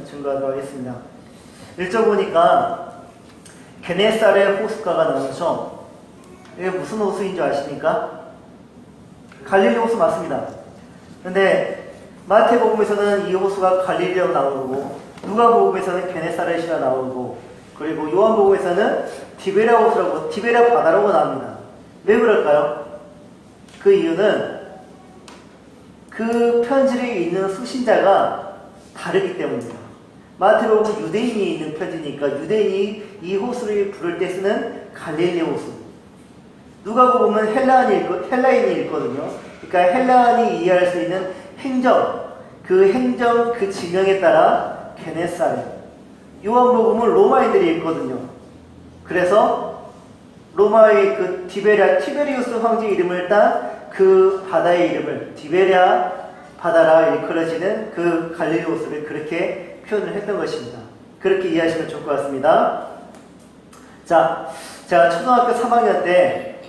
증거하도록 하겠습니다. 1절 보니까 게네사렛 호숫가가 나오죠. 이게 무슨 호수인 줄 아십니까? 갈릴리 호수 맞습니다. 근데 마태복음에서는 이 호수가 갈릴리라고 나오고, 누가복음에서는 게네사렛이라 나오고, 그리고 요한복음에서는 디베랴 호수라고, 디베랴 바다라고 나옵니다. 왜 그럴까요? 그 이유는 그 편지를 읽는 수신자가 다르기 때문입니다. 마태복음은 유대인이 있는 편지니까 유대인이 이 호수를 부를 때 쓰는 갈릴리 호수. 누가복음은 헬라인이 읽거든요. 그러니까 헬라인이 이해할 수 있는 행정, 그 지명에 따라 게네사렛. 요한복음은 로마인들이 읽거든요. 그래서 로마의 그 티베리우스 황제 이름을 딴 그 바다의 이름을 디베랴 바다라 일컬어지는 그 갈릴리 호수를 그렇게 표현을 했던 것입니다. 그렇게 이해하시면 좋을 것 같습니다. 자, 제가 초등학교 3학년 때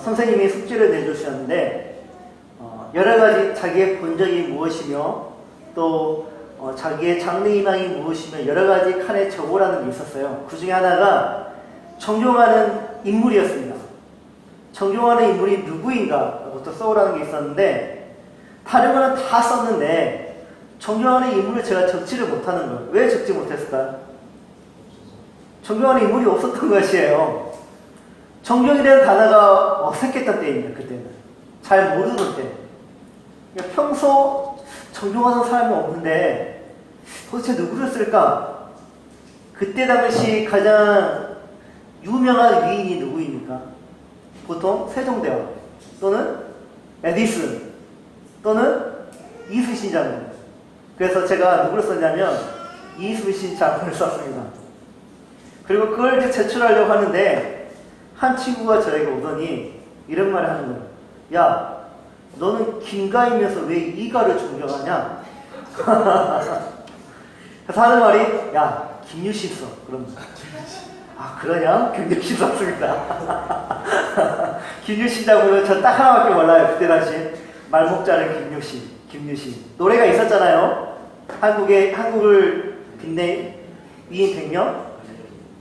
선생님이 숙제를 내주셨는데 여러 가지 자기의 본적이 무엇이며 또 자기의 장래희망이 무엇이며 여러 가지 칸에 적으라는 게 있었어요. 그 중에 하나가 존경하는 인물이었습니다. 존경하는 인물이 누구인가 부터 써오라는 게 있었는데 다른 거는 다 썼는데 존경하는 인물을 제가 적지를 못하는 거예요. 왜 적지 못했을까요? 존경하는 인물이 없었던 것이에요. 존경이라는 단어가 어색했던 때입니다. 그때는 잘 모르는 때. 그러니까 평소 존경하는 사람이 없는데 도대체 누구를 쓸까? 그때 당시 가장 유명한 위인이 누구입니까? 보통 세종대왕 또는 에디슨 또는 이순신 장군. 그래서 제가 누구를 썼냐면 이순신 장군을 썼습니다. 그리고 그걸 이렇게 제출하려고 하는데 한 친구가 저에게 오더니 이런 말을 하는 거예요. 야, 너는 김가이면서 왜 이가를 존경하냐? 그래서 하는 말이, 야, 김유신 써. 그러면서. 아, 그러냐? 김유신 썼습니다. 김유신 장군은 저 딱 하나밖에 몰라요. 그때 당시 말목자는 김유신. 노래가 있었잖아요. 한국을 빛낸 위인 100명?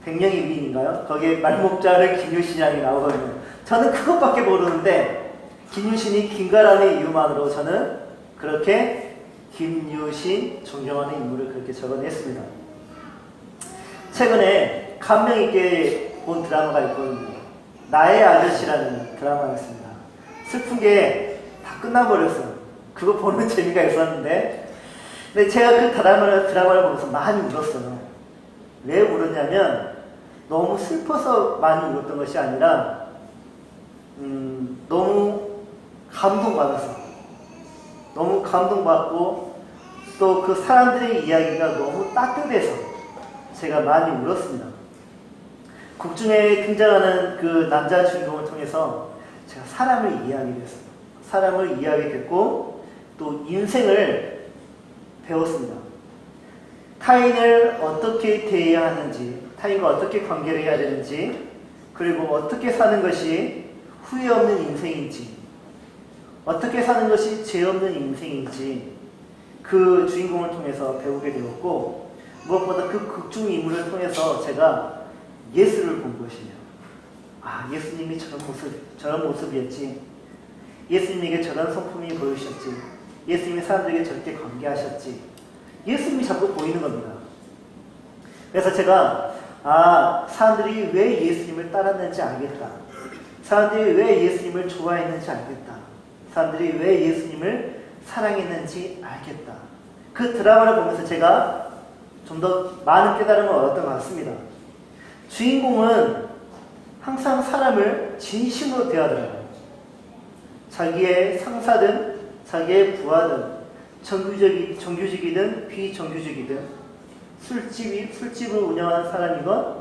100명의 위인인가요? 거기에 말목자는 김유신이 나오거든요. 저는 그것밖에 모르는데 김유신이 김가라는 이유만으로 저는 그렇게 김유신 존경하는 인물을 그렇게 적어냈습니다. 최근에 감명 있게 본 드라마가 있거든요. 나의 아저씨라는 드라마가 있습니다. 슬픈 게 다 끝나버렸어요. 그거 보는 재미가 있었는데, 근데 제가 그 드라마를 보면서 많이 울었어요. 왜 울었냐면 너무 슬퍼서 많이 울었던 것이 아니라 너무 감동받았어. 너무 감동받고 또 그 사람들의 이야기가 너무 따뜻해서 제가 많이 울었습니다. 곡 중에 등장하는 그 남자 주인공을 통해서 제가 사람을 이해하게 됐습니다. 사람을 이해하게 됐고 또 인생을 배웠습니다. 타인을 어떻게 대해야 하는지, 타인과 어떻게 관계를 해야 되는지, 그리고 어떻게 사는 것이 후회 없는 인생인지, 어떻게 사는 것이 죄 없는 인생인지 그 주인공을 통해서 배우게 되었고, 무엇보다 그 극중 인물을 통해서 제가 예수를 본 것이에요. 아, 예수님이 저런 모습이었지. 예수님에게 저런 성품이 보이셨지. 예수님이 사람들에게 저렇게 관계하셨지. 예수님이 자꾸 보이는 겁니다. 그래서 제가 사람들이 왜 예수님을 따랐는지 알겠다. 사람들이 왜 예수님을 좋아했는지 알겠다. 사람들이 왜 예수님을 사랑했는지 알겠다. 그 드라마를 보면서 제가 좀 더 많은 깨달음을 얻었던 것 같습니다. 주인공은 항상 사람을 진심으로 대하더라고요. 자기의 상사든 자기의 부하든 정규직이든 비정규직이든 술집을 운영하는 사람이건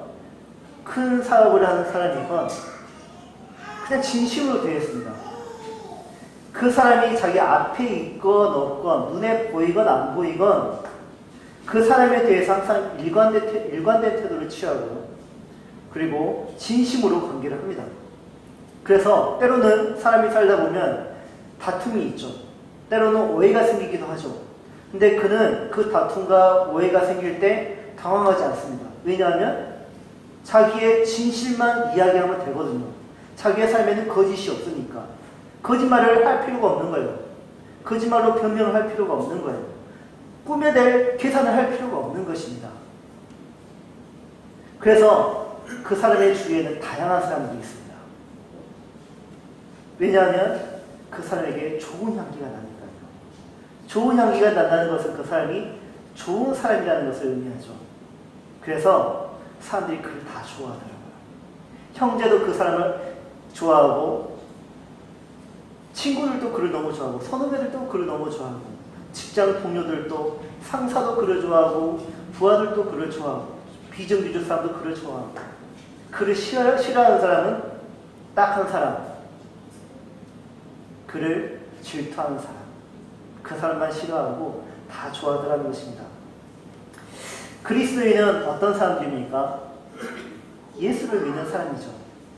큰 사업을 하는 사람이건 그냥 진심으로 대했습니다. 그 사람이 자기 앞에 있건 없건 눈에 보이건 안 보이건 그 사람에 대해서 항상 일관된 태도를 취하고 그리고 진심으로 관계를 합니다. 그래서 때로는 사람이 살다 보면 다툼이 있죠. 때로는 오해가 생기기도 하죠. 근데 그는 그 다툼과 오해가 생길 때 당황하지 않습니다. 왜냐하면 자기의 진실만 이야기하면 되거든요. 자기의 삶에는 거짓이 없으니까. 거짓말을 할 필요가 없는 거예요. 거짓말로 변명을 할 필요가 없는 거예요. 꾸며낼 계산을 할 필요가 없는 것입니다. 그래서 그 사람의 주위에는 다양한 사람들이 있습니다. 왜냐하면 그 사람에게 좋은 향기가 나니까요. 좋은 향기가 난다는 것은 그 사람이 좋은 사람이라는 것을 의미하죠. 그래서 사람들이 그를 다 좋아하더라고요. 형제도 그 사람을 좋아하고, 친구들도 그를 너무 좋아하고, 선후배들도 그를 너무 좋아하고, 직장 동료들도, 상사도 그를 좋아하고, 부하들도 그를 좋아하고, 비정규직 사람도 그를 좋아하고, 그를 싫어하는 사람은 딱 한 사람, 그를 질투하는 사람, 그 사람만 싫어하고 다 좋아하더라는 것입니다. 그리스도인은 어떤 사람들입니까? 예수를 믿는 사람이죠.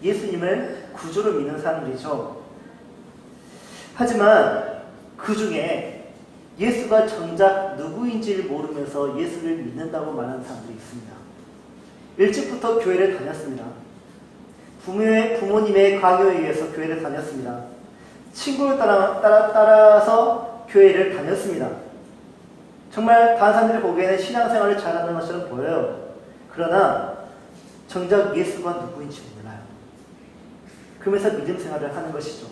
예수님을 구주로 믿는 사람들이죠. 하지만 그 중에 예수가 정작 누구인지를 모르면서 예수를 믿는다고 말하는 사람들이 있습니다. 일찍부터 교회를 다녔습니다. 부모님의 강요에 의해서 교회를 다녔습니다. 친구를 따라서 교회를 다녔습니다. 정말 다른 사람들이 보기에는 신앙생활을 잘하는 것처럼 보여요. 그러나 정작 예수가 누구인지 몰라요. 그러면서 믿음 생활을 하는 것이죠.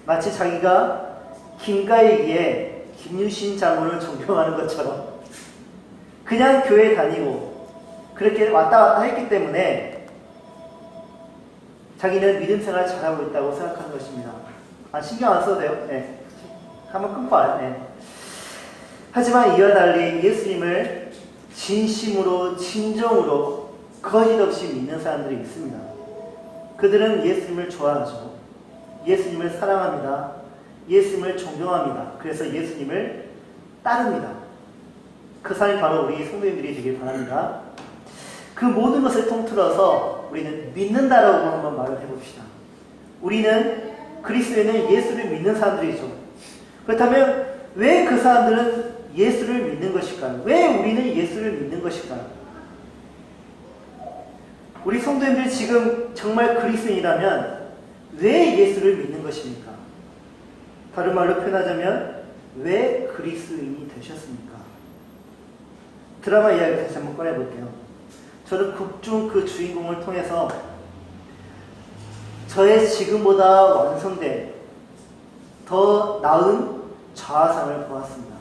마치 자기가 김가희기에 김유신 장군을 존경하는 것처럼 그냥 교회 다니고 그렇게 왔다 갔다 했기 때문에 자기는 믿음 생활을 잘하고 있다고 생각하는 것입니다. 신경 안 써도 돼요. 네. 한번 끊고 네. 하지만 이와 달리 예수님을 진심으로 진정으로 거짓 없이 믿는 사람들이 있습니다. 그들은 예수님을 좋아하죠. 예수님을 사랑합니다. 예수님을 존경합니다. 그래서 예수님을 따릅니다. 그 사람이 바로 우리 성도님들이 되길 바랍니다. 그 모든 것을 통틀어서 우리는 믿는다라고 한번 말을 해봅시다. 우리는 그리스도인은 예수를 믿는 사람들이죠. 그렇다면 왜 그 사람들은 예수를 믿는 것일까요? 왜 우리는 예수를 믿는 것일까요? 우리 성도님들 지금 정말 그리스도인이라면 왜 예수를 믿는 것입니까? 다른 말로 표현하자면 왜 그리스도인이 되셨습니까? 드라마 이야기 다시 한번 꺼내볼게요. 저는 극중 그 주인공을 통해서 저의 지금보다 완성된 더 나은 좌상을 보았습니다.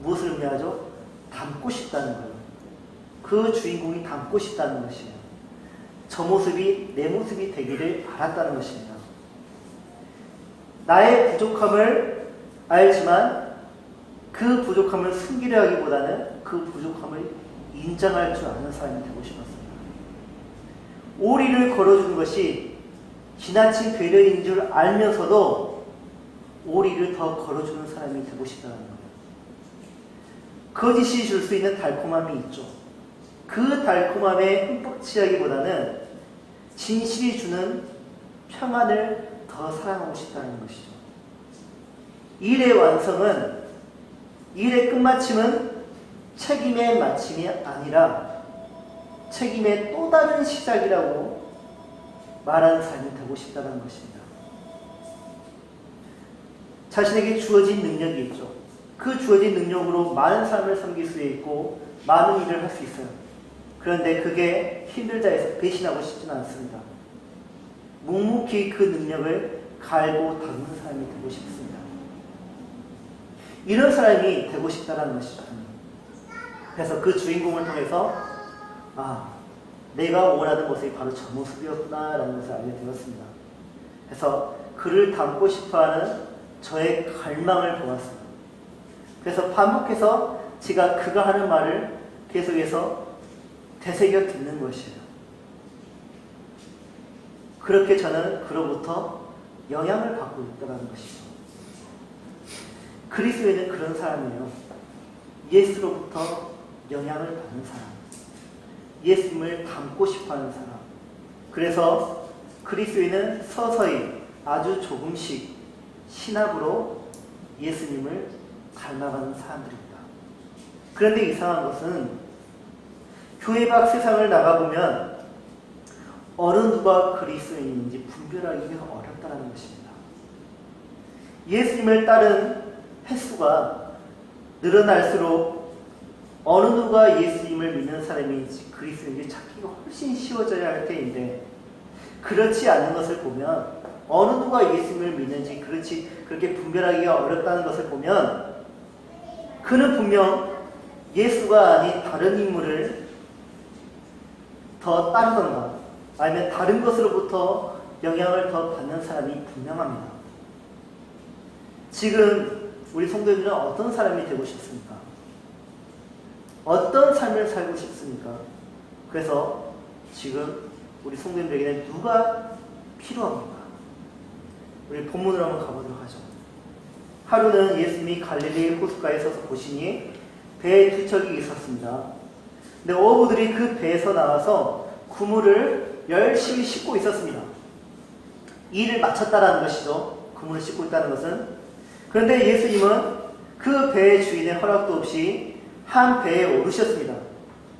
무엇을 의미하죠? 닮고 싶다는 거예요. 그 주인공이 닮고 싶다는 것이에요. 저 모습이 내 모습이 되기를 바랐다는 것입니다. 나의 부족함을 알지만 그 부족함을 숨기려 하기보다는 그 부족함을 인정할 줄 아는 사람이 되고 싶었습니다. 오리를 걸어주는 것이 지나친 배려인 줄 알면서도 오리를 더 걸어주는 사람이 되고 싶다는 거예요. 거짓이 줄 수 있는 달콤함이 있죠. 그 달콤함에 흠뻑 취하기보다는 진실이 주는 평안을 더 사랑하고 싶다는 것이죠. 일의 완성은, 일의 끝마침은 책임의 마침이 아니라 책임의 또 다른 시작이라고 말하는 사람이 되고 싶다는 것입니다. 자신에게 주어진 능력이 있죠. 그 주어진 능력으로 많은 사람을 섬길 수 있고 많은 일을 할 수 있어요. 그런데 그게 힘들다 해서 배신하고 싶지는 않습니다. 묵묵히 그 능력을 갈고 닦는 사람이 되고 싶습니다. 이런 사람이 되고 싶다는 것이죠. 그래서 그 주인공을 통해서 내가 원하는 모습이 바로 저 모습이었구나 라는 것을 알게 되었습니다. 그래서 그를 닮고 싶어하는 저의 갈망을 보았습니다. 그래서 반복해서 제가 그가 하는 말을 계속해서 되새겨 듣는 것이에요. 그렇게 저는 그로부터 영향을 받고 있다는 것이죠. 그리스도인은 그런 사람이에요. 예수로부터 영향을 받는 사람, 예수님을 닮고 싶어하는 사람. 그래서 그리스도인은 서서히 아주 조금씩 신학으로 예수님을 닮아가는 사람들입니다. 그런데 이상한 것은 교회 밖 세상을 나가보면 어느 누가 그리스도인인지 분별하기가 어렵다는 것입니다. 예수님을 따른 횟수가 늘어날수록 어느 누가 예수님을 믿는 사람인지 그리스도인지 찾기가 훨씬 쉬워져야 할 때인데, 그렇지 않은 것을 보면 어느 누가 예수님을 믿는지 그렇게 분별하기가 어렵다는 것을 보면 그는 분명 예수가 아닌 다른 인물을 더 따르던가 아니면 다른 것으로부터 영향을 더 받는 사람이 분명합니다. 지금 우리 성도님들은 어떤 사람이 되고 싶습니까? 어떤 삶을 살고 싶습니까? 그래서 지금 우리 성도님들에게는 누가 필요합니까? 우리 본문으로 한번 가보도록 하죠. 하루는 예수님이 갈릴리 호숫가에 서서 보시니 배에 두 척이 있었습니다. 근데 어부들이 그 배에서 나와서 그물을 열심히 싣고 있었습니다. 일을 마쳤다라는 것이죠. 그물을 싣고 있다는 것은. 그런데 예수님은 그 배의 주인의 허락도 없이 한 배에 오르셨습니다.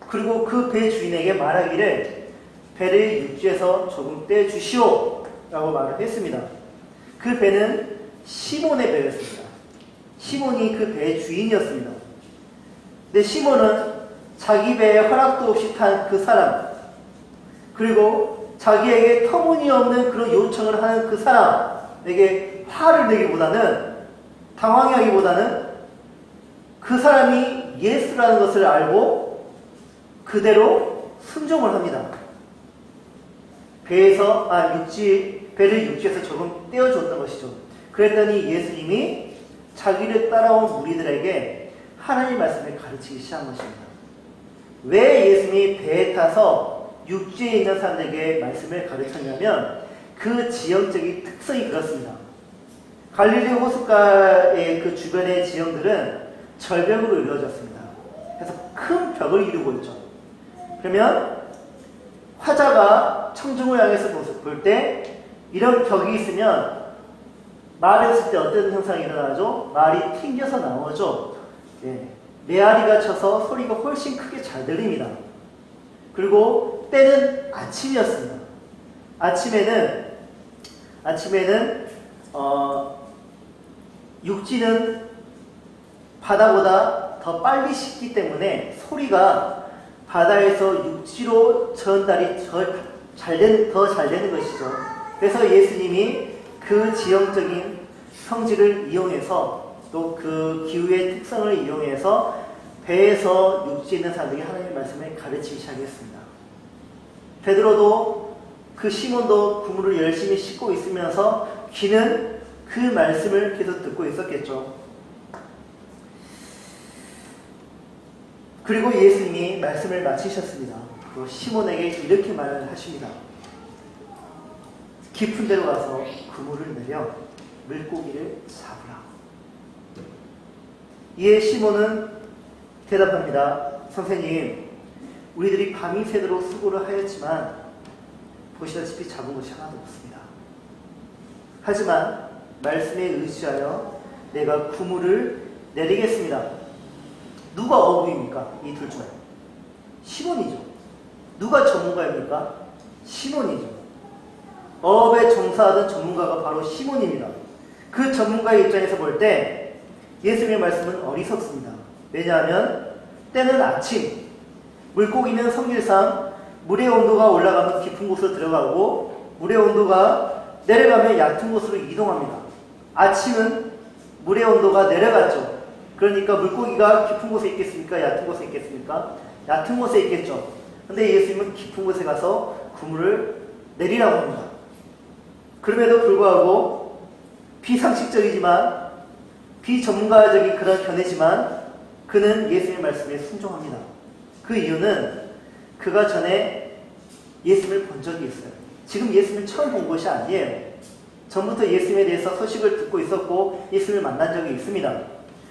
그리고 그 배 주인에게 말하기를 배를 육지에서 조금 떼주시오 라고 말을 했습니다. 그 배는 시몬의 배였습니다. 시몬이 그 배의 주인이었습니다. 근데 시몬은 자기 배에 허락도 없이 탄 그 사람, 그리고 자기에게 터무니없는 그런 요청을 하는 그 사람에게 화를 내기보다는, 당황하기보다는 그 사람이 예수라는 것을 알고 그대로 순종을 합니다. 배를 육지에서 조금 떼어줬던 것이죠. 그랬더니 예수님이 자기를 따라온 무리들에게 하나님의 말씀을 가르치기 시작한 것입니다. 왜 예수님이 배에 타서 육지에 있는 사람들에게 말씀을 가르쳤냐면 그 지형적인 특성이 그렇습니다. 갈릴리 호숫가의 그 주변의 지형들은 절벽으로 이루어졌습니다. 그래서 큰 벽을 이루고 있죠. 그러면 화자가 청중을 향해서 볼 때 이런 벽이 있으면 말을 했을 때 어떤 현상이 일어나죠? 말이 튕겨서 나오죠. 메아리가 쳐서 소리가 훨씬 크게 잘 들립니다. 그리고 때는 아침이었습니다. 아침에는 육지는 바다보다 더 빨리 식기 때문에 소리가 바다에서 육지로 전달이 더 잘 되는 것이죠. 그래서 예수님이 그 지형적인 성질을 이용해서 또 그 기후의 특성을 이용해서 배에서 육지에 있는 사람들에게 하나님의 말씀을 가르치기 시작했습니다. 베드로도 그 시몬도 그물을 열심히 싣고 있으면서 귀는 그 말씀을 계속 듣고 있었겠죠. 그리고 예수님이 말씀을 마치셨습니다. 그 시몬에게 이렇게 말을 하십니다. 깊은 데로 가서 그물을 내려 물고기를 잡으라. 이에 시몬은 대답합니다. 선생님, 우리들이 밤이 새도록 수고를 하였지만 보시다시피 잡은 것이 하나도 없습니다. 하지만 말씀에 의지하여 내가 그물을 내리겠습니다. 누가 어부입니까? 이 둘 중에 시몬이죠. 누가 전문가입니까? 시몬이죠. 어업에 종사하던 전문가가 바로 시몬입니다. 그 전문가의 입장에서 볼 때 예수님의 말씀은 어리석습니다. 왜냐하면 때는 아침, 물고기는 성질상 물의 온도가 올라가면 깊은 곳으로 들어가고 물의 온도가 내려가면 얕은 곳으로 이동합니다. 아침은 물의 온도가 내려갔죠. 그러니까 물고기가 깊은 곳에 있겠습니까? 얕은 곳에 있겠습니까? 얕은 곳에 있겠죠. 근데 예수님은 깊은 곳에 가서 그물을 내리라고 합니다. 그럼에도 불구하고 비상식적이지만 비전문가적인 그런 견해지만 그는 예수님의 말씀에 순종합니다. 그 이유는 그가 전에 예수님을 본 적이 있어요. 지금 예수님을 처음 본 것이 아니에요. 전부터 예수님에 대해서 소식을 듣고 있었고 예수님을 만난 적이 있습니다.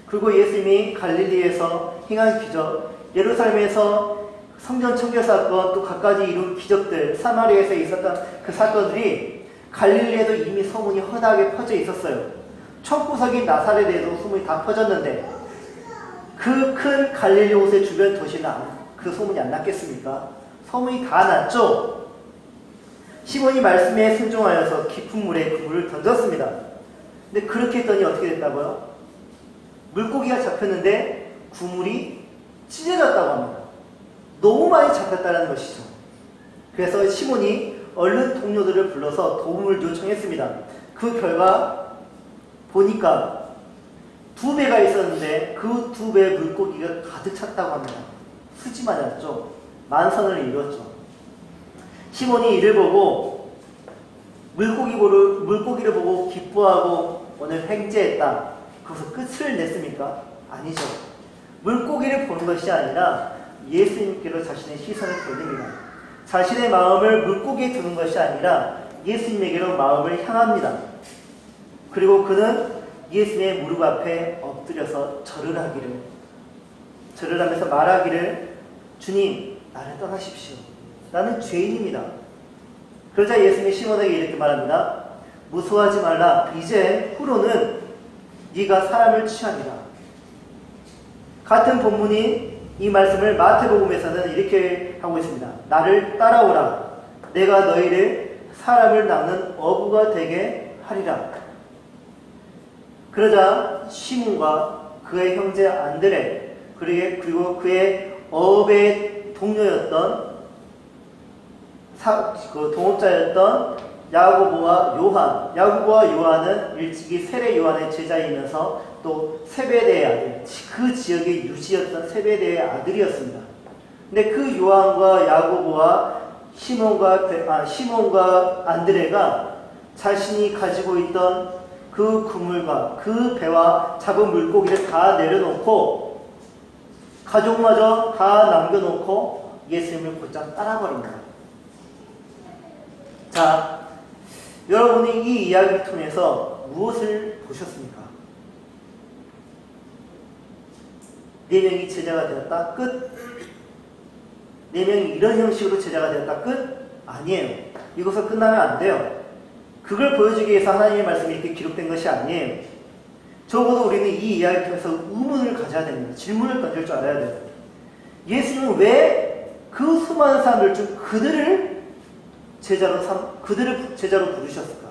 그리고 예수님이 갈릴리에서 행한 기적, 예루살렘에서 성전 청결 사건, 또 갖가지 이룬 기적들, 사마리아에서 있었던 그 사건들이 갈릴리에도 이미 소문이 허다하게 퍼져 있었어요. 촌구석인 나사렛에도 소문이 다 퍼졌는데 그 큰 갈릴리 호수의 주변 도시는 그 소문이 안 났겠습니까? 소문이 다 났죠. 시몬이 말씀에 순종하여서 깊은 물에 그물을 던졌습니다. 근데 그렇게 했더니 어떻게 됐다고요? 물고기가 잡혔는데 그물이 찢어졌다고 합니다. 너무 많이 잡혔다는 것이죠. 그래서 시몬이 얼른 동료들을 불러서 도움을 요청했습니다. 그 결과 보니까 2배가 있었는데 그 2배의 물고기가 가득 찼다고 합니다. 수지 맞았죠. 만선을 이뤘죠. 시몬이 이를 보고 물고기를 보고 기뻐하고 오늘 횡재했다. 그것을 끝을 냈습니까? 아니죠. 물고기를 보는 것이 아니라 예수님께로 자신의 시선을 돌립니다. 자신의 마음을 물고기에 두는 것이 아니라 예수님에게로 마음을 향합니다. 그리고 그는 예수님의 무릎 앞에 엎드려서 절을 하면서 말하기를 주님, 나를 떠나십시오. 나는 죄인입니다. 그러자 예수님이 시몬에게 이렇게 말합니다. 무서워하지 말라. 이제 후로는 네가 사람을 취하리라. 같은 본문이 이 말씀을 마태복음에서는 이렇게 하고 있습니다. 나를 따라오라. 내가 너희를 사람을 낚는 어부가 되게 하리라. 그러자 시몬과 그의 형제 안드레 그리고 그의 어업의 동료였던 동업자였던 야고보와 요한은 일찍이 세례 요한의 제자이면서 또 세베대의 아들, 그 지역의 유지였던 세베대의 아들이었습니다. 근데 그 요한과 야고보와 시몬과 안드레가 자신이 가지고 있던 그 그물과 그 배와 잡은 물고기를 다 내려놓고 가족마저 다 남겨놓고 예수님을 곧장 따라버립니다. 자, 여러분이 이 이야기를 통해서 무엇을 보셨습니까? 4명이 제자가 되었다? 끝? 4명이 이런 형식으로 제자가 되었다? 끝? 아니에요. 이것을 끝나면 안 돼요. 그걸 보여주기 위해서 하나님의 말씀이 이렇게 기록된 것이 아니에요. 적어도 우리는 이 이야기를 통해서 의문을 가져야 됩니다. 질문을 던질 줄 알아야 돼요. 예수님은 왜 그 수많은 사람들 중 그들을 제자로 부르셨을까?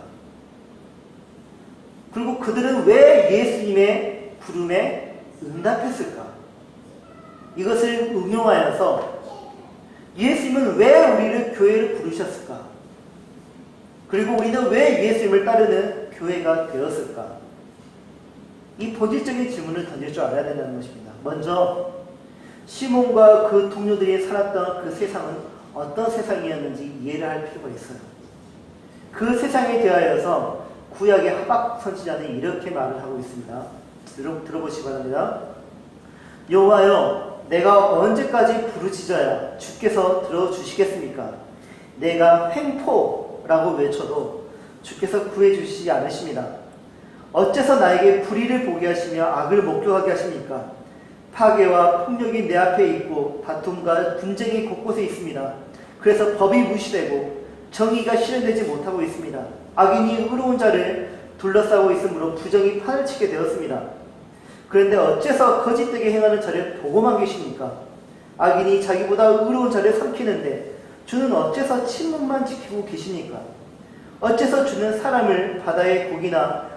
그리고 그들은 왜 예수님의 부름에 응답했을까? 이것을 응용하여서 예수님은 왜 우리를 교회를 부르셨을까? 그리고 우리는 왜 예수님을 따르는 교회가 되었을까? 이 본질적인 질문을 던질 줄 알아야 된다는 것입니다. 먼저 시몬과 그 동료들이 살았던 그 세상은 어떤 세상이었는지 이해를 할 필요가 있어요. 그 세상에 대하여서 구약의 하박 선지자는 이렇게 말을 하고 있습니다. 들어보시기 바랍니다. 여호와여, 내가 언제까지 부르짖어야 주께서 들어주시겠습니까? 내가 횡포라고 외쳐도 주께서 구해주시지 않으십니다. 어째서 나에게 불의를 보게 하시며 악을 목격하게 하십니까? 파괴와 폭력이 내 앞에 있고 다툼과 분쟁이 곳곳에 있습니다. 그래서 법이 무시되고 정의가 실현되지 못하고 있습니다. 악인이 의로운 자를 둘러싸고 있으므로 부정이 판을 치게 되었습니다. 그런데 어째서 거짓되게 행하는 자를 보고만 계십니까? 악인이 자기보다 의로운 자를 삼키는데 주는 어째서 침묵만 지키고 계십니까? 어째서 주는 사람을 바다의 고기나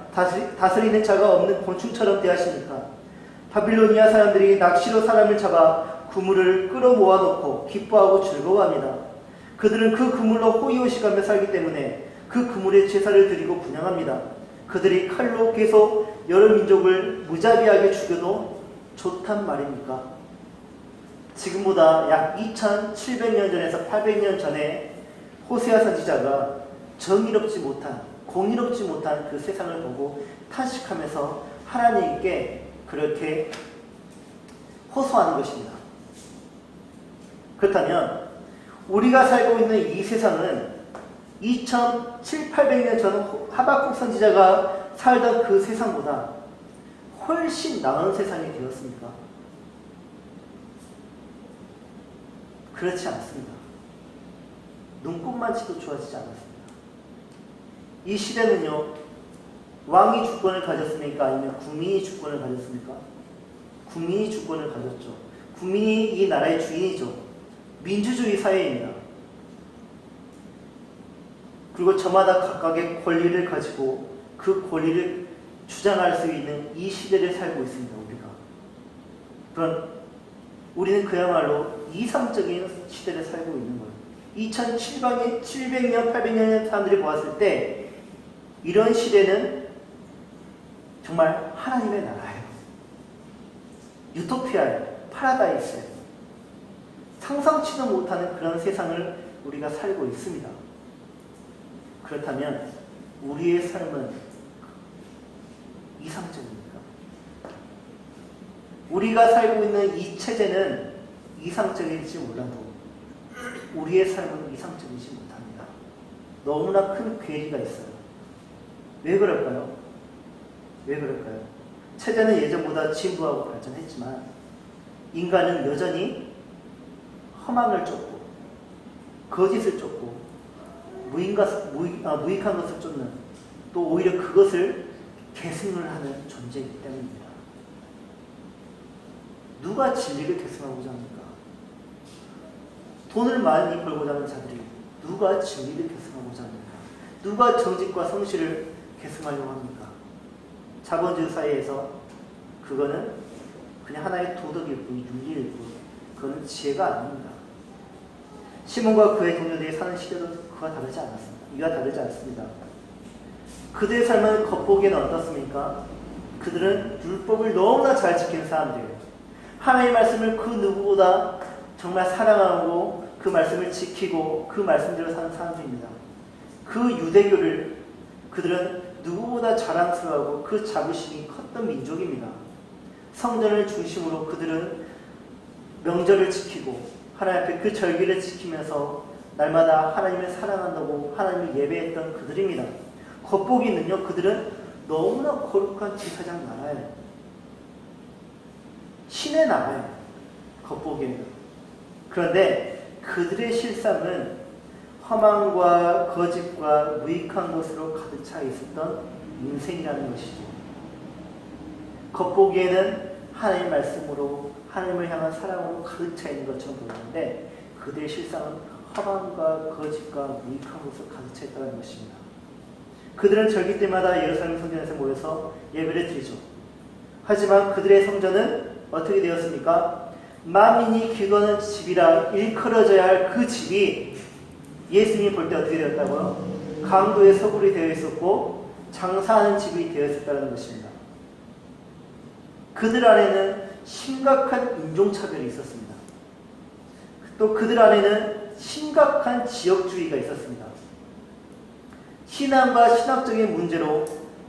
다스리는 자가 없는 곤충처럼 대하십니까? 바빌로니아 사람들이 낚시로 사람을 잡아 그물을 끌어모아 놓고 기뻐하고 즐거워합니다. 그들은 그 그물로 호의호식하며 살기 때문에 그 그물에 제사를 드리고 분향합니다. 그들이 칼로 계속 여러 민족을 무자비하게 죽여도 좋단 말입니까? 지금보다 약 2700년 전에서 800년 전에 호세아 선지자가 정의롭지 못한, 공의롭지 못한 그 세상을 보고 탄식하면서 하나님께 그렇게 호소하는 것입니다. 그렇다면 우리가 살고 있는 이 세상은 2700~800년 전 하박국 선지자가 살던 그 세상보다 훨씬 나은 세상이 되었습니까? 그렇지 않습니다. 눈꼽만치도 좋아지지 않았습니다. 이 시대는요, 왕이 주권을 가졌습니까? 아니면 국민이 주권을 가졌습니까? 국민이 주권을 가졌죠. 국민이 이 나라의 주인이죠. 민주주의 사회입니다. 그리고 저마다 각각의 권리를 가지고 그 권리를 주장할 수 있는 이 시대를 살고 있습니다. 우리가. 그런 우리는 그야말로 이상적인 시대를 살고 있는 거예요. 2700년, 800년 사람들이 보았을 때 이런 시대는 정말 하나님의 나라예요. 유토피아예요. 파라다이스예요. 상상치도 못하는 그런 세상을 우리가 살고 있습니다. 그렇다면 우리의 삶은 이상적입니까? 우리가 살고 있는 이 체제는 이상적일지 몰라도 우리의 삶은 이상적이지 못합니다. 너무나 큰 괴리가 있어요. 왜 그럴까요? 왜 그럴까요? 체제는 예전보다 진보하고 발전했지만 인간은 여전히 허망을 쫓고 거짓을 쫓고 무익한 것을 쫓는, 또 오히려 그것을 계승을 하는 존재이기 때문입니다. 누가 진리를 계승하고자 합니까? 돈을 많이 벌고자 하는 자들이 누가 진리를 계승하고자 합니까? 누가 정직과 성실을 계승하려고 합니까? 자본주의 사회에서 그거는 그냥 하나의 도덕일 뿐, 윤리일 뿐, 그거는 지혜가 아닙니다. 시몬과 그의 동료들이 사는 시대도 그와 다르지 않았습니다. 이와 다르지 않습니다. 그들의 삶은 겉보기에는 어떻습니까? 그들은 율법을 너무나 잘 지키는 사람들이에요. 하나님의 말씀을 그 누구보다 정말 사랑하고 그 말씀을 지키고 그 말씀대로 사는 사람들입니다. 그 유대교를 그들은 누구보다 자랑스러워하고 그 자부심이 컸던 민족입니다. 성전을 중심으로 그들은 명절을 지키고 하나님 앞에 그 절기를 지키면서 날마다 하나님을 사랑한다고 하나님을 예배했던 그들입니다. 겉보기는요, 그들은 너무나 거룩한 제사장 나라예요. 신의 나라예요. 겉보기에는. 그런데 그들의 실상은 허망과 거짓과 무익한 것으로 가득 차 있었던 인생이라는 것이죠. 겉보기에는 하나님의 말씀으로 하나님을 향한 사랑으로 가득 차 있는 것처럼 보이는데 그들의 실상은 허망과 거짓과 무익한 것으로 가득 차 있다는 것입니다. 그들은 절기 때마다 예루살렘 성전에서 모여서 예배를 드리죠. 하지만 그들의 성전은 어떻게 되었습니까? 만민이 기도하는 집이라 일컬어져야 할 그 집이 예수님이 볼 때 어떻게 되었다고요? 강도의 서굴이 되어 있었고 장사하는 집이 되어 있었다는 것입니다. 그들 안에는 심각한 인종차별이 있었습니다. 또 그들 안에는 심각한 지역주의가 있었습니다. 신앙과 신학적인 문제로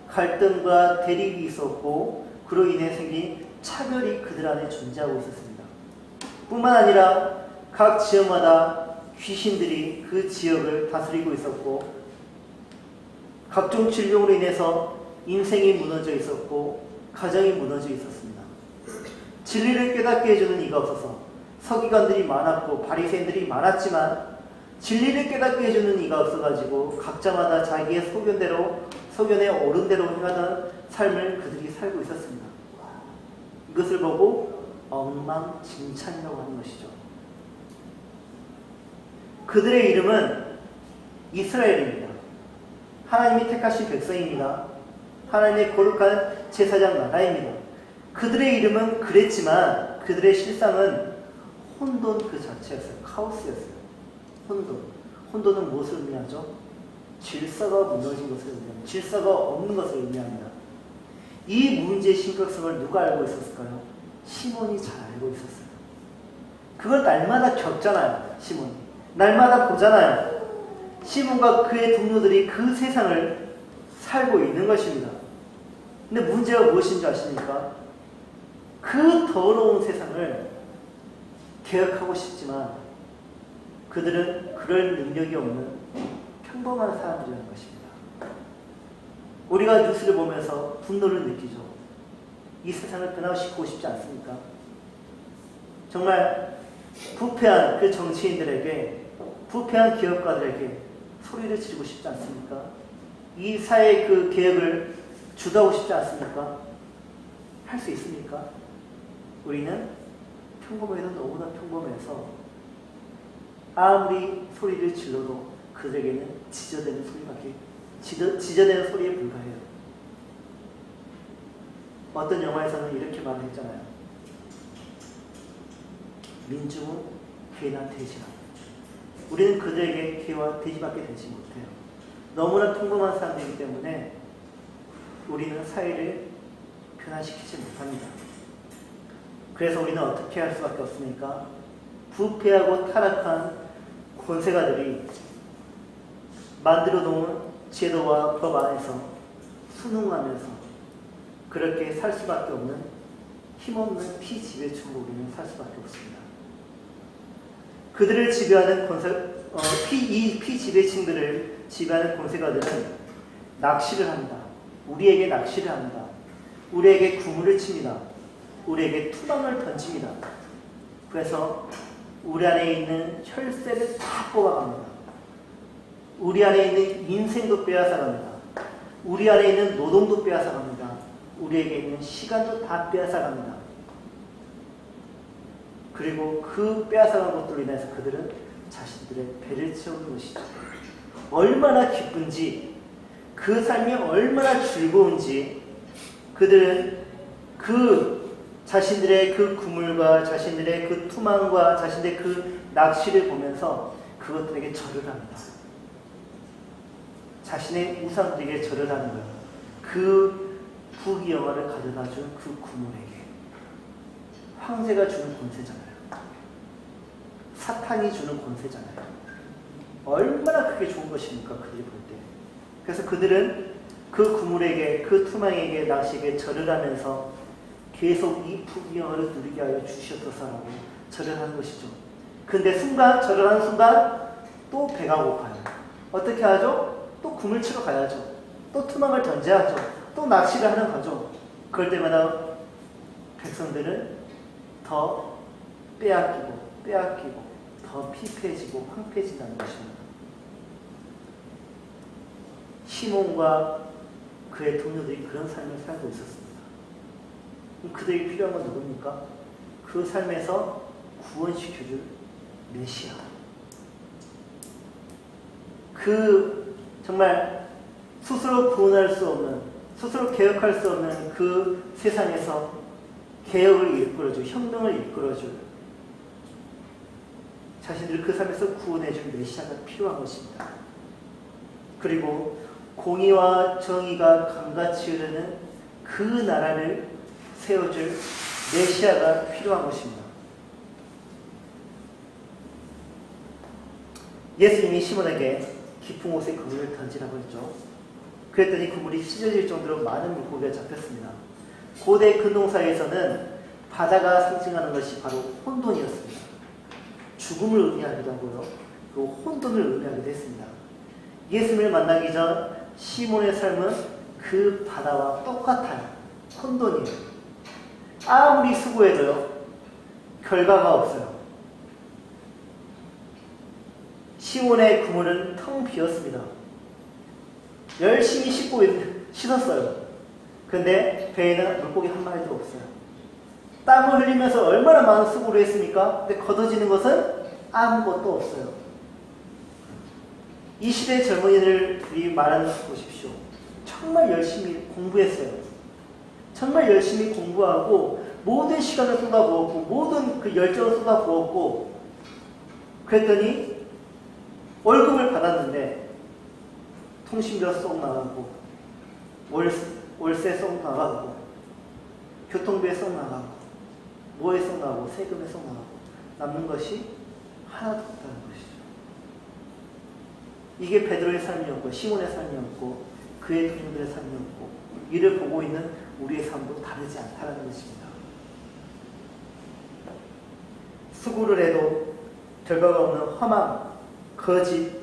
갈등과 대립이 있었고 그로 인해 생긴 차별이 그들 안에 존재하고 있었습니다. 뿐만 아니라 각 지역마다 귀신들이 그 지역을 다스리고 있었고 각종 질병으로 인해서 인생이 무너져 있었고 가정이 무너져 있었습니다. 진리를 깨닫게 해주는 이가 없어서 서기관들이 많았고 바리새인들이 많았지만 진리를 깨닫게 해주는 이가 없어가지고 각자마다 자기의 소견에 옳은 대로 행하던 삶을 그들이 살고 있었습니다. 이것을 보고 엉망진창이라고 하는 것이죠. 그들의 이름은 이스라엘입니다. 하나님이 택하신 백성입니다. 하나님의 거룩한 제사장 나라입니다. 그들의 이름은 그랬지만 그들의 실상은 혼돈 그 자체였어요. 카오스였어요. 혼돈은 무엇을 의미하죠? 질서가 무너진 것을 의미합니다. 질서가 없는 것을 의미합니다. 이 문제의 심각성을 누가 알고 있었을까요? 시몬이 잘 알고 있었어요. 그걸 날마다 겪잖아요. 시몬이. 날마다 보잖아요. 시몬과 그의 동료들이 그 세상을 살고 있는 것입니다. 근데 문제가 무엇인지 아십니까? 그 더러운 세상을 개혁하고 싶지만 그들은 그럴 능력이 없는 평범한 사람들이라는 것입니다. 우리가 뉴스를 보면서 분노를 느끼죠. 이 세상을 변화시키고 싶지 않습니까? 정말 부패한 그 정치인들에게, 부패한 기업가들에게 소리를 지르고 싶지 않습니까? 이 사회의 그 개혁을 주도하고 싶지 않습니까? 할 수 있습니까? 우리는 평범해도 너무나 평범해서 아무리 소리를 질러도 그들에게는 지저대는 소리에 불과해요. 어떤 영화에서는 이렇게 말했잖아요. 민중은 개나 돼지라. 우리는 그들에게 개와 돼지밖에 되지 못해요. 너무나 평범한 사람들이기 때문에 우리는 사회를 변화시키지 못합니다. 그래서 우리는 어떻게 할 수밖에 없습니까? 부패하고 타락한 권세가들이 만들어 놓은 제도와 법 안에서 순응하면서 그렇게 살 수밖에 없는 힘없는 피지배층으로 우리는 살 수밖에 없습니다. 그들을 지배하는 이 피지배층들을 지배하는 권세가들은 낚시를 합니다. 우리에게 낚시를 합니다. 우리에게 구물을 칩니다. 우리에게 투망을 던집니다. 그래서 우리 안에 있는 혈세를 다 뽑아갑니다. 우리 안에 있는 인생도 빼앗아갑니다. 우리 안에 있는 노동도 빼앗아갑니다. 우리에게 있는 시간도 다 빼앗아갑니다. 그리고 그 빼앗아간 것들로 인해서 그들은 자신들의 배를 채우는 것이죠. 얼마나 기쁜지, 그 삶이 얼마나 즐거운지 그들은 그 자신들의 그 구물과 자신들의 그 투망과 자신들의 그 낚시를 보면서 그것들에게 절을 합니다. 자신의 우상들에게 절을 하는 거예요. 그 부귀영화를 가져다준 그 구물에게. 황제가 주는 권세잖아요. 사탄이 주는 권세잖아요. 얼마나 그게 좋은 것입니까? 그들이 볼 때. 그래서 그들은 그 구물에게, 그 투망에게, 낚시에게 절을 하면서 계속 이 부귀영화를 누리게 하여 주시옵소서라고 절을 하는 것이죠. 근데 절을 하는 순간 또 배가 고파요. 어떻게 하죠? 또 구물 치러 가야죠. 또 투망을 던져야죠. 또 낚시를 하는 거죠. 그럴 때마다 백성들은 더 빼앗기고 더 피폐해지고 황폐해진다는 것입니다. 시몬과 그의 동료들이 그런 삶을 살고 있었습니다. 그들이 필요한 건 누굽니까? 그 삶에서 구원시켜줄 메시아. 그 정말 스스로 구원할 수 없는, 스스로 개혁할 수 없는 그 세상에서 개혁을 이끌어줄, 혁명을 이끌어줄, 자신들을 그 삶에서 구원해줄 메시아가 필요한 것입니다. 그리고 공의와 정의가 강같이 흐르는 그 나라를 세워줄 메시아가 필요한 것입니다. 예수님이 시몬에게 깊은 곳에 그물을 던지라고 했죠. 그랬더니 그물이 찢어질 정도로 많은 물고기가 잡혔습니다. 고대 근동사에서는 바다가 상징하는 것이 바로 혼돈이었습니다. 죽음을 의미하기도 하고요. 또 혼돈을 의미하기도 했습니다. 예수님을 만나기 전 시몬의 삶은 그 바다와 똑같아요. 혼돈이에요. 아무리 수고해도요, 결과가 없어요. 시몬의 그물은 텅 비었습니다. 열심히 씻었어요. 근데 배에는 물고기 한 마리도 없어요. 땀을 흘리면서 얼마나 많은 수고를 했습니까? 근데 걷어지는 것은 아무것도 없어요. 이 시대 젊은이들이 말하는 것 보십시오. 정말 열심히 공부했어요. 정말 열심히 공부하고 모든 시간을 쏟아부었고 모든 그 열정을 쏟아부었고 그랬더니 월급을 받았는데 통신비가 쏙 나가고 월세 쏙 나가고 교통비에 쏙 나가고 뭐에 쏙 나가고 세금에 쏙 나가고 남는 것이 하나도 없다는 것이죠. 이게 베드로의 삶이었고 시몬의 삶이었고 그의 동료들의 삶이었고 이를 보고 있는 우리의 삶도 다르지 않다는 것입니다. 수고를 해도 결과가 없는 허망, 거짓,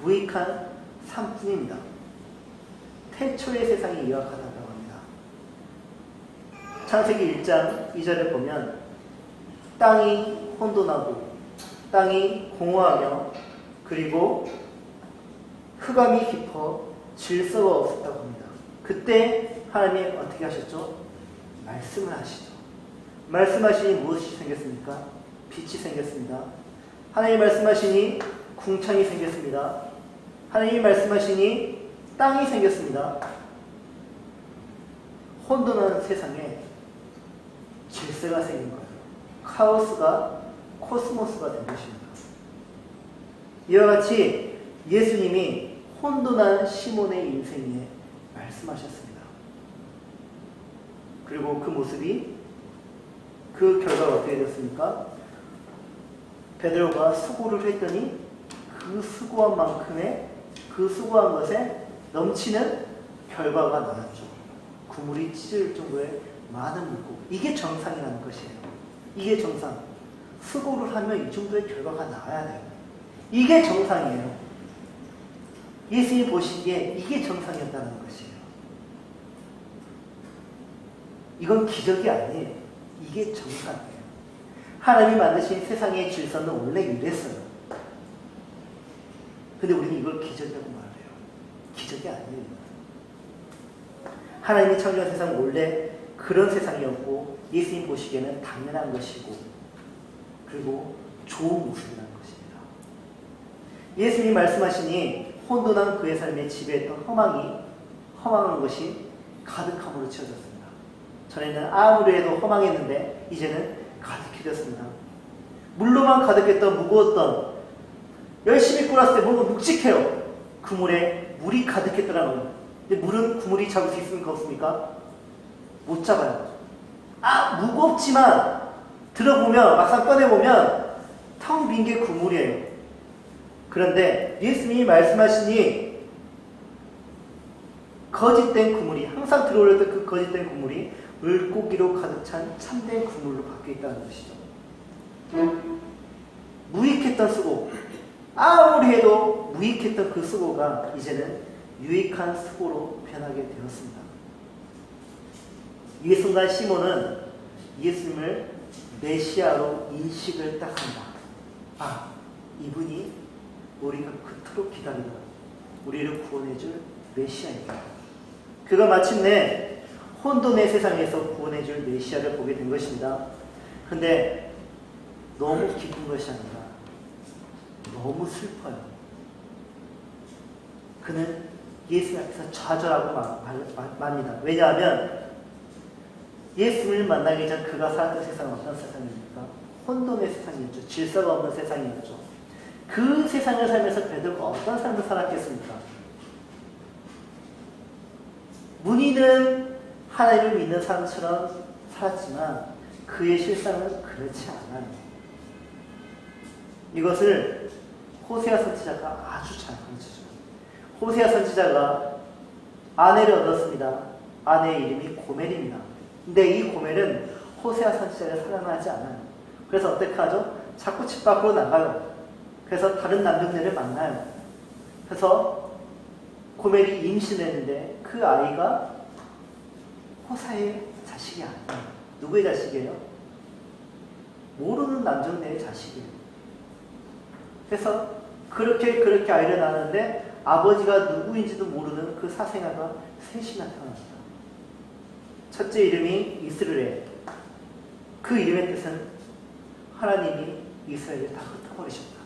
무익한 삶뿐입니다. 태초의 세상이 이와같다고 합니다. 창세기 1장 2절에 보면 땅이 혼돈하고 땅이 공허하며 그리고 흑암이 깊어 질서가 없었다고 합니다. 그때 하나님이 어떻게 하셨죠? 말씀을 하시죠. 말씀하시니 무엇이 생겼습니까? 빛이 생겼습니다. 하나님이 말씀하시니 궁창이 생겼습니다. 하나님이 말씀하시니 땅이 생겼습니다. 혼돈한 세상에 질서가 생긴 거예요. 카오스가 코스모스가 된 것입니다. 이와 같이 예수님이 혼돈한 시몬의 인생에 말씀하셨습니다. 그리고 그 모습이, 그 결과가 어떻게 되었습니까? 베드로가 수고를 했더니 그 수고한 만큼의, 그 수고한 것에 넘치는 결과가 나왔죠. 그물이 찢을 정도의 많은 물고기. 이게 정상이라는 것이에요. 이게 정상. 수고를 하면 이 정도의 결과가 나와야 돼요. 이게 정상이에요. 예수님이 보시기에 이게 정상이었다는 것이에요. 이건 기적이 아니에요. 이게 정상이에요. 하나님이 만드신 세상의 질서는 원래 이랬어요. 근데 우리는 이걸 기적이라고 말해요. 기적이 아니에요. 하나님이 창조한 세상은 원래 그런 세상이었고 예수님 보시기에는 당연한 것이고 그리고 좋은 모습이라는 것입니다. 예수님이 말씀하시니 혼돈한 그의 삶에 지배했던 허망한 것이 가득함으로 채워졌습니다. 전에는 아무리 해도 허망했는데 이제는 가득해졌습니다. 물로만 가득했던 무거웠던, 열심히 끌었을 때 뭔가 묵직해요. 그물에 물이 가득했더라는 거예요. 근데 물은 그물이 잡을 수 있습니까? 없습니까? 못 잡아요. 무겁지만 들어보면, 막상 꺼내보면 텅 빈 게 그물이에요. 그런데 예수님이 말씀하시니 거짓된 그물이, 항상 들어올렸던 그 거짓된 그물이 물고기로 가득 찬 참된 그물로 바뀌어 있다는 것이죠. 무익했던 수고, 아무리 해도 무익했던 그 수고가 이제는 유익한 수고로 변하게 되었습니다. 이 순간 시몬은 예수님을 메시아로 인식을 딱 한다. 이분이 우리가 그토록 기다리던 우리를 구원해줄 메시아입니다. 그가 마침내 혼돈의 세상에서 구원해줄 메시아를 보게 된 것입니다. 근데 너무 기쁜 것이 아니라 너무 슬퍼요. 그는 예수님 앞에서 좌절하고 맙니다. 왜냐하면 예수님을 만나기 전 그가 살았던 세상은 어떤 세상입니까? 혼돈의 세상이었죠. 질서가 없는 세상이었죠. 그 세상을 살면서 베드로가 어떤 삶을 살았겠습니까? 문의는 하나님을 믿는 사람처럼 살았지만 그의 실상은 그렇지 않아요. 이것을 호세아 선지자가 아주 잘 가르쳐줘요. 호세아 선지자가 아내를 얻었습니다. 아내의 이름이 고멜입니다. 근데 이 고멜은 호세아 선지자를 사랑하지 않아요. 그래서 어떻게 하죠? 자꾸 집 밖으로 나가요. 그래서 다른 남편들을 만나요. 그래서 고멜이 임신했는데 그 아이가 호사의 자식이 아니에요. 누구의 자식이에요? 모르는 남정네의 자식이에요. 그래서 그렇게 아이를 낳았는데 아버지가 누구인지도 모르는 그 사생아가 셋이나 태어납니다. 첫째 이름이 이스라엘. 그 이름의 뜻은 하나님이 이스라엘을 다 흩어버리셨다.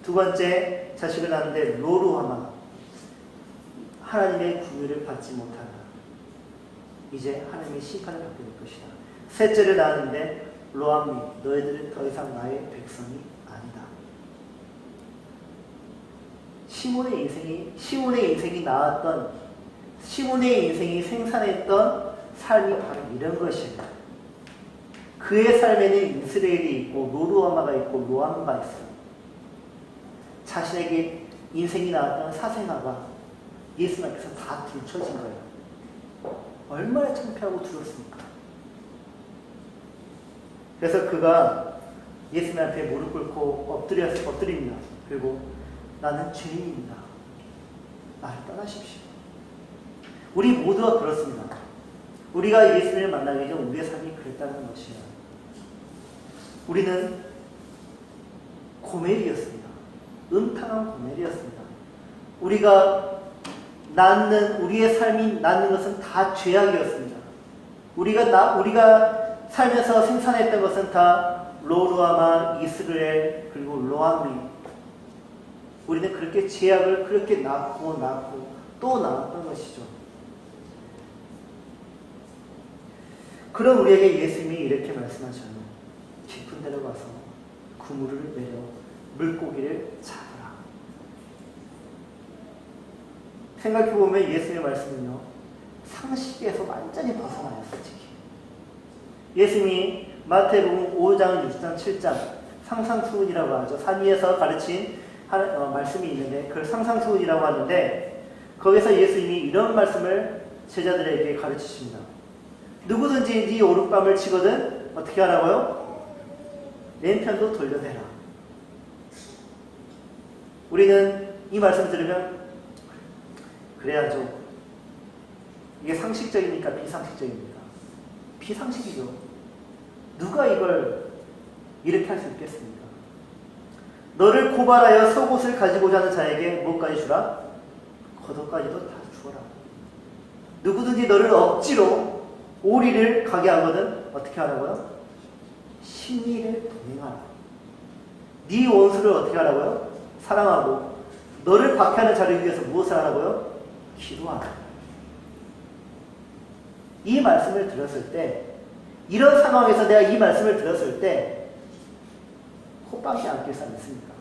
두 번째 자식을 낳았는데 로루하마. 하나님의 구유를 받지 못하다. 이제 하나님의 심판을 받게 될 것이다. 셋째를 낳았는데 로암미. 너희들은 더 이상 나의 백성이 아니다. 시몬의 인생이 나왔던, 시몬의 인생이 생산했던 삶이 바로 이런 것입니다. 그의 삶에는 이스라엘이 있고 로루아마가 있고 로암가 있어요. 자신에게 인생이 나왔던 사생아가 예수님 앞에서 다 들춰진 거예요. 얼마나 창피하고 두렵습니까? 그래서 그가 예수님 앞에 무릎 꿇고 엎드립니다. 그리고 나는 죄인입니다. 나를 떠나십시오. 우리 모두가 그렇습니다. 우리가 예수님을 만나기 전 우리의 삶이 그랬다는 것이에요. 우리는 고멜이었습니다. 음탕한 고멜이었습니다. 우리가 우리의 삶이 낳는 것은 다 죄악이었습니다. 우리가 살면서 생산했던 것은 다 로루아마, 이스라엘, 그리고 로암리. 우리는 그렇게 죄악을 그렇게 낳고 또 낳았던 것이죠. 그런 우리에게 예수님이 이렇게 말씀하셔요. 깊은 데로 가서 그물을 내려 물고기를 잡으라. 생각해보면 예수님의 말씀은요, 상식에서 완전히 벗어나요, 솔직히. 예수님이 마태복음 5장, 6장, 7장 상상수훈이라고 하죠. 산 위에서 가르친 말씀이 있는데 그걸 상상수훈이라고 하는데 거기서 예수님이 이런 말씀을 제자들에게 가르치십니다. 누구든지 네 오른밤을 치거든 어떻게 하라고요? 왼편도 돌려대라. 우리는 이 말씀을 들으면 그래야죠. 이게 상식적입니까? 비상식적입니까? 비상식이죠. 누가 이걸 이렇게 할 수 있겠습니까? 너를 고발하여 속옷을 가지고자 하는 자에게 뭐까지 주라? 겉옷까지도 다 주어라. 누구든지 너를 억지로 오리를 가게 하거든 어떻게 하라고요? 신의를 동행하라. 네 원수를 어떻게 하라고요? 사랑하고 너를 박해하는 자를 위해서 무엇을 하라고요? 기도하라. 이 말씀을 들었을 때, 이런 상황에서 내가 이 말씀을 들었을 때 콧방귀 안 낄 사람 있습니까?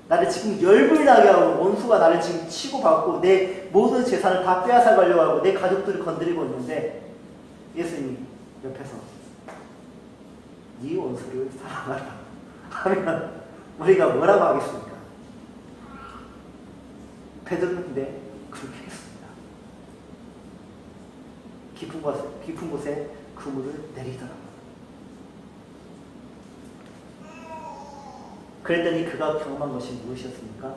나를 지금 열불 나게 하고 원수가 나를 지금 치고 받고 내 모든 재산을 다 빼앗아 가려고 하고 내 가족들을 건드리고 있는데 예수님이 옆에서 네 원수를 사랑하라 하면 우리가 뭐라고 하겠습니까? 베드로는 근데 그렇게 했습니다. 깊은 곳에 그물을 내리더라고요. 그랬더니 그가 경험한 것이 무엇이었습니까?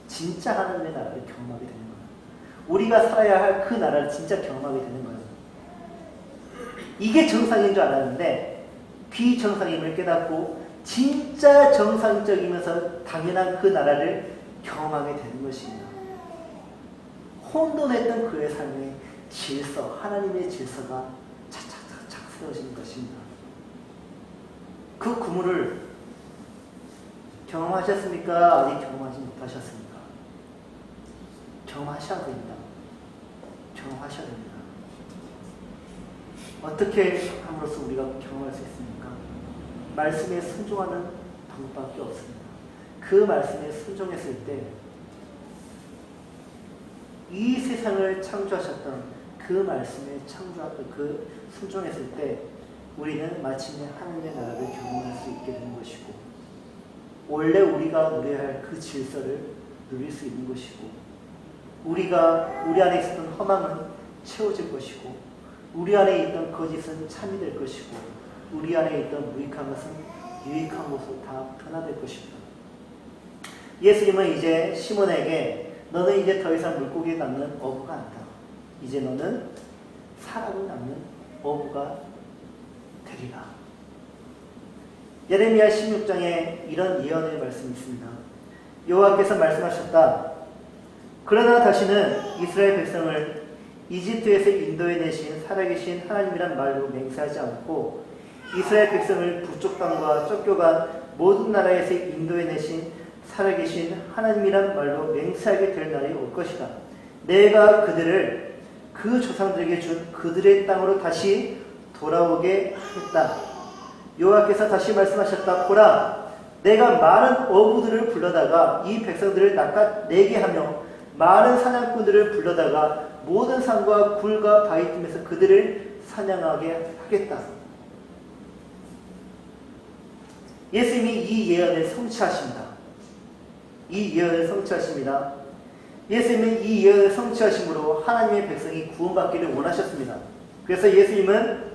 진짜 하나님의 나라를 경험하게 되는 거예요. 우리가 살아야 할 그 나라를 진짜 경험하게 되는 거예요. 이게 정상인 줄 알았는데 비정상임을 깨닫고 진짜 정상적이면서 당연한 그 나라를 경험하게 되는 것입니다. 혼돈했던 그의 삶의 질서, 하나님의 질서가 착착착착 세워지는 것입니다. 그 그물을 경험하셨습니까? 아직 경험하지 못하셨습니까? 경험하셔야 됩니다. 경험하셔야 됩니다. 어떻게 함으로써 우리가 경험할 수 있습니까? 말씀에 순종하는 방법밖에 없습니다. 그 말씀에 순종했을 때 이 세상을 창조하셨던 그 말씀에 순종했을 때 우리는 마침내 하나님의 나라를 경험할 수 있게 되는 것이고 원래 우리가 누려야 할 그 질서를 누릴 수 있는 것이고 우리 안에 있었던 허망은 채워질 것이고 우리 안에 있던 거짓은 참이 될 것이고 우리 안에 있던 무익한 것은 유익한 것으로 다 변화될 것입니다. 예수님은 이제 시몬에게 너는 이제 더 이상 물고기에 남는 어부가 아니다. 이제 너는 사람을 남는 어부가 되리라. 예레미야 16장에 이런 예언의 말씀이 있습니다. 여호와께서 말씀하셨다. 그러나 다시는 이스라엘 백성을 이집트에서 인도해내신 살아계신 하나님이란 말로 맹세하지 않고 이스라엘 백성을 북쪽 땅과 쫓겨간 모든 나라에서 인도해내신 살아계신 하나님이란 말로 맹세하게 될 날이 올 것이다. 내가 그들을 그 조상들에게 준 그들의 땅으로 다시 돌아오게 하겠다. 여호와께서 다시 말씀하셨다. 보라, 내가 많은 어부들을 불러다가 이 백성들을 낚아내게 하며 많은 사냥꾼들을 불러다가 모든 산과 굴과 바위 틈에서 그들을 사냥하게 하겠다. 예수님이 이 예언을 성취하십니다. 이 예언을 성취하십니다. 예수님은 이 예언을 성취하심으로 하나님의 백성이 구원받기를 원하셨습니다. 그래서 예수님은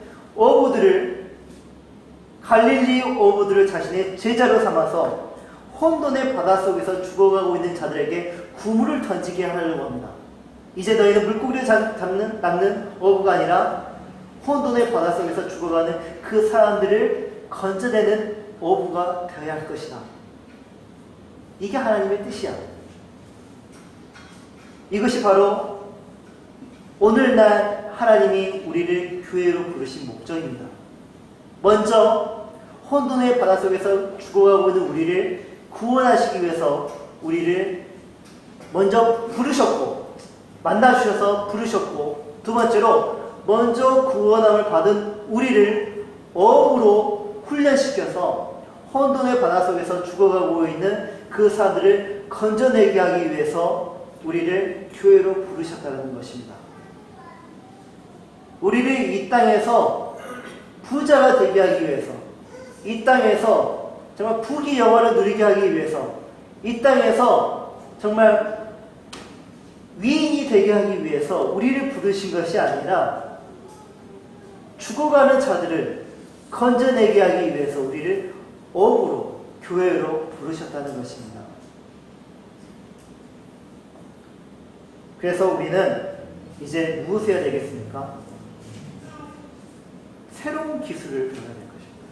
갈릴리 어부들을 자신의 제자로 삼아서 혼돈의 바닷속에서 죽어가고 있는 자들에게 그물을 던지게 하려고 합니다. 이제 너희는 물고기를 낚는 어부가 아니라 혼돈의 바닷속에서 죽어가는 그 사람들을 건져내는 어부가 되어야 할 것이다. 이게 하나님의 뜻이야. 이것이 바로 오늘날 하나님이 우리를 교회로 부르신 목적입니다. 먼저 혼돈의 바다 속에서 죽어가고 있는 우리를 구원하시기 위해서 우리를 먼저 부르셨고, 만나주셔서 부르셨고, 두 번째로 먼저 구원함을 받은 우리를 어부로 훈련시켜서 혼돈의 바다 속에서 죽어가고 있는 그 사람들을 건져내게 하기 위해서 우리를 교회로 부르셨다는 것입니다. 우리를 이 땅에서 부자가 되게 하기 위해서, 이 땅에서 정말 부귀 영화를 누리게 하기 위해서, 이 땅에서 정말 위인이 되게 하기 위해서 우리를 부르신 것이 아니라 죽어가는 자들을 건져내게 하기 위해서 우리를 어부로, 교회로 부르셨다는 것입니다. 그래서 우리는 이제 무엇을 해야 되겠습니까? 새로운 기술을 배워야 될 것입니다.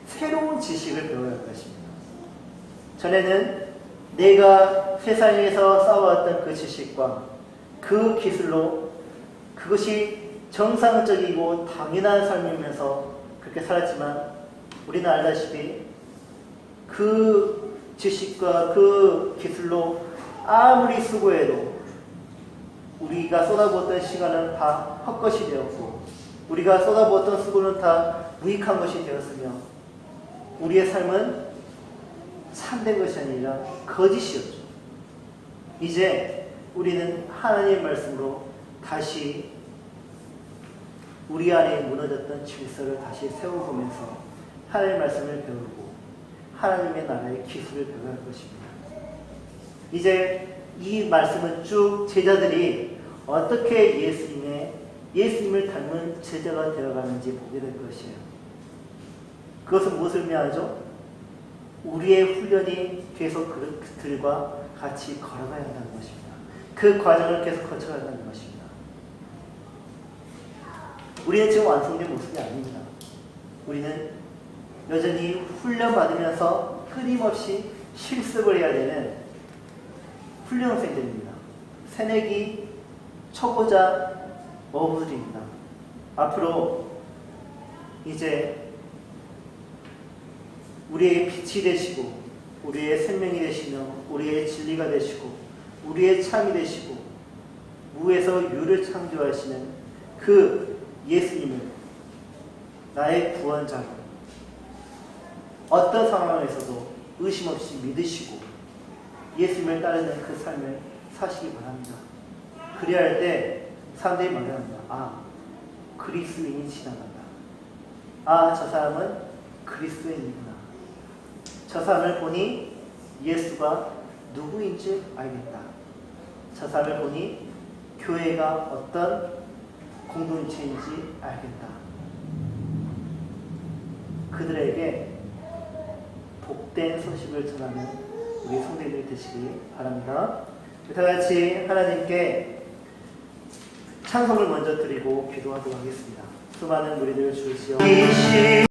새로운 지식을 배워야 할 것입니다. 전에는 내가 세상에서 쌓아왔던 그 지식과 그 기술로 그것이 정상적이고 당연한 삶이면서 그렇게 살았지만 우리는 알다시피 그 지식과 그 기술로 아무리 수고해도 우리가 쏟아부었던 시간은 다 헛것이 되었고 우리가 쏟아부었던 수고는 다 무익한 것이 되었으며 우리의 삶은 참된 것이 아니라 거짓이었죠. 이제 우리는 하나님의 말씀으로 다시 우리 안에 무너졌던 질서를 다시 세워보면서 하나님의 말씀을 배우고 하나님의 나라의 기술을 배워야 할 것입니다. 이제 이 말씀은 쭉 제자들이 어떻게 예수님을 닮은 제자가 되어가는지 보게 될 것이에요. 그것은 무엇을 의미하죠? 우리의 훈련이 계속 그들과 같이 걸어가야 한다는 것입니다. 그 과정을 계속 거쳐야 한다는 것입니다. 우리는 지금 완성된 모습이 아닙니다. 우리는 여전히 훈련받으면서 끊임없이 실습을 해야 되는 훈련생들입니다. 새내기 초보자 어부들입니다. 앞으로 이제 우리의 빛이 되시고 우리의 생명이 되시며 우리의 진리가 되시고 우리의 참이 되시고 무에서 유를 창조하시는 그 예수님을 나의 구원자로 어떤 상황에서도 의심 없이 믿으시고 예수님을 따르는 그 삶을 사시기 바랍니다. 그래야 할 때 사람들이 말합니다. 아, 그리스도인이 지나간다. 아, 저 사람은 그리스도인이구나. 저 사람을 보니 예수가 누구인지 알겠다. 저 사람을 보니 교회가 어떤 공동체인지 알겠다. 그들에게 복된 소식을 전하는 우리 성도님들이 되시기 바랍니다. 다 같이 하나님께 찬송을 먼저 드리고 기도하도록 하겠습니다. 수많은 무리들을 주시오.